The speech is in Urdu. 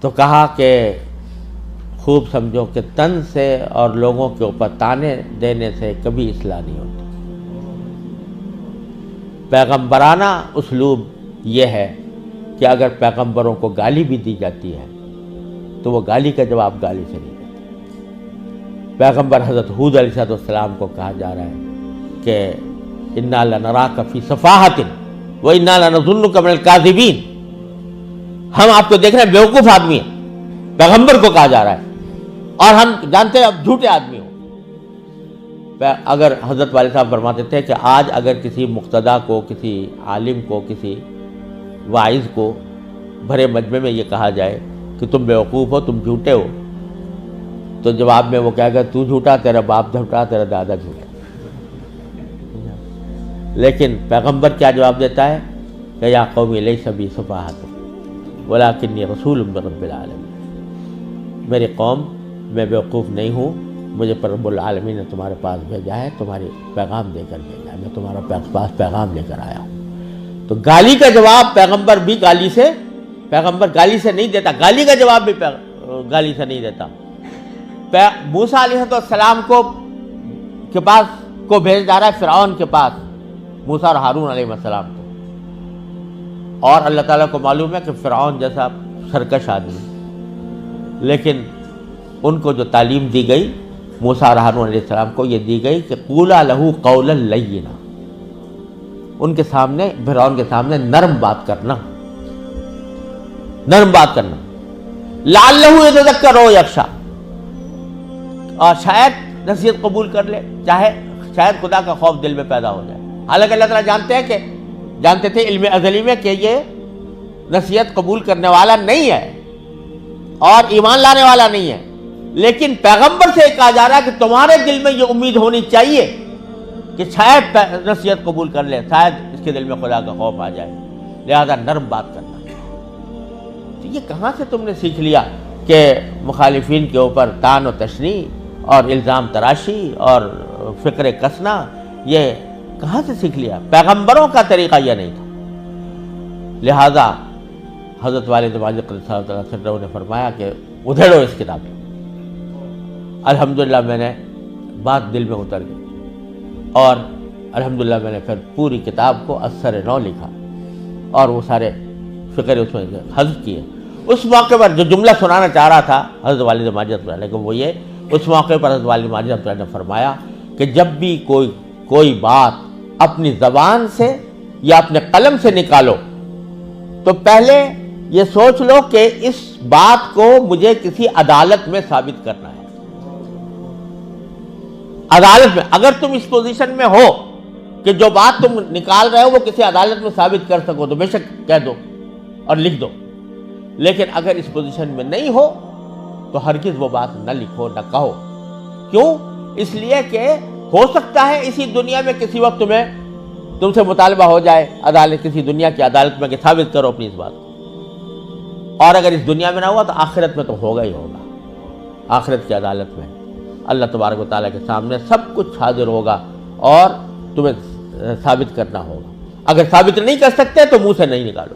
تو کہا کہ خوب سمجھو کہ طنز سے اور لوگوں کے اوپر تانے دینے سے کبھی اصلاح نہیں ہوتی۔ پیغمبرانہ اسلوب یہ ہے کہ اگر پیغمبروں کو گالی بھی دی جاتی ہے تو وہ گالی کا جواب گالی سے نہیں دیتے۔ پیغمبر حضرت ہود علیہ السلام کو کہا جا رہا ہے کہ اِنَّا لَنَرَاكَ فِي صَفَاحَةٍ وَإِنَّا لَنَظُنُّكَ مِنَ الْكَاذِبِينَ، ہم آپ کو دیکھ رہے ہیں بیوقوف آدمی ہیں، پیغمبر کو کہا جا رہا ہے، اور ہم جانتے ہیں اب جھوٹے آدمی ہو۔ اگر حضرت والد صاحب فرماتے تھے کہ آج اگر کسی مقتدی کو، کسی عالم کو، کسی واعظ کو بھرے مجمع میں یہ کہا جائے کہ تم بیوقوف ہو، تم جھوٹے ہو، تو جواب میں وہ کہے گا تو جھوٹا، تیرا باپ جھوٹا، تیرا دادا جھوٹا۔ لیکن پیغمبر کیا جواب دیتا ہے کہ یا قوم لیس بی صفاحۃ ولکنی رسول من رب العالمین، میری قوم میں بیوقوف نہیں ہوں، مجھے پر رب العالمین نے تمہارے پاس بھیجا ہے، تمہاری پیغام دے کر بھیجا ہے، میں تمہارے پاس پیغام لے کر آیا ہوں۔ تو گالی کا جواب پیغمبر بھی پیغمبر گالی سے نہیں دیتا، گالی کا جواب بھی گالی سے نہیں دیتا۔ موسیٰ علیہ السلام کے پاس کو بھیج جا رہا ہے فرعون کے پاس، موسیٰ اور ہارون علیہ السلام کو، اور اللہ تعالیٰ کو معلوم ہے کہ فرعون جیسا سرکش آدمی، لیکن ان کو جو تعلیم دی گئی موسیٰ اور ہارون علیہ السلام کو یہ دی گئی کہ قولا لہ قولا لینا، ان کے سامنے، فرعون کے سامنے نرم بات کرنا، لعلہ یتذکر او یخشی، اور شاید نصیحت قبول کر لے، شاید خدا کا خوف دل میں پیدا ہو جائے۔ حالانکہ اللہ تعالیٰ جانتے تھے علم ازلی میں کہ یہ نصیحت قبول کرنے والا نہیں ہے اور ایمان لانے والا نہیں ہے، لیکن پیغمبر سے کہا جا رہا ہے کہ تمہارے دل میں یہ امید ہونی چاہیے کہ شاید نصیحت قبول کر لے، شاید اس کے دل میں خدا کا خوف آ جائے، لہذا نرم بات کرنا۔ تو یہ کہاں سے تم نے سیکھ لیا کہ مخالفین کے اوپر طعن و تشنیع اور الزام تراشی اور فکر کسنا، یہ کہاں سے سیکھ لیا؟ پیغمبروں کا طریقہ یہ نہیں تھا۔ لہذا حضرت والد ماجد قدس اللہ تعالیٰ نے فرمایا کہ ادھیڑو اس کتاب کو۔ الحمدللہ میں نے بات دل میں اتر گئی، اور الحمدللہ میں نے پھر پوری کتاب کو اثر نو لکھا اور وہ سارے فکر اس میں حذف کیے۔ اس موقع پر جو جملہ سنانا چاہ رہا تھا حضرت والد ماجد کو وہ یہ، اس موقع پر حضرت والد ماجد نے فرمایا کہ جب بھی کوئی بات اپنی زبان سے یا اپنے قلم سے نکالو تو پہلے یہ سوچ لو کہ اس بات کو مجھے کسی عدالت میں ثابت کرنا ہے۔ عدالت میں اگر تم اس پوزیشن میں ہو کہ جو بات تم نکال رہے ہو وہ کسی عدالت میں ثابت کر سکو تو بے شک کہہ دو اور لکھ دو، لیکن اگر اس پوزیشن میں نہیں ہو تو ہرگز وہ بات نہ لکھو، نہ کہو۔ کیوں؟ اس لیے کہ ہو سکتا ہے اسی دنیا میں کسی وقت تم سے مطالبہ ہو جائے کسی دنیا کی عدالت میں کہ ثابت کرو اپنی اس بات کو، اور اگر اس دنیا میں نہ ہوا تو آخرت میں تو ہوگا ہی ہوگا۔ آخرت کی عدالت میں اللہ تبارک و تعالیٰ کے سامنے سب کچھ حاضر ہوگا اور تمہیں ثابت کرنا ہوگا۔ اگر ثابت نہیں کر سکتے تو منہ سے نہیں نکالو۔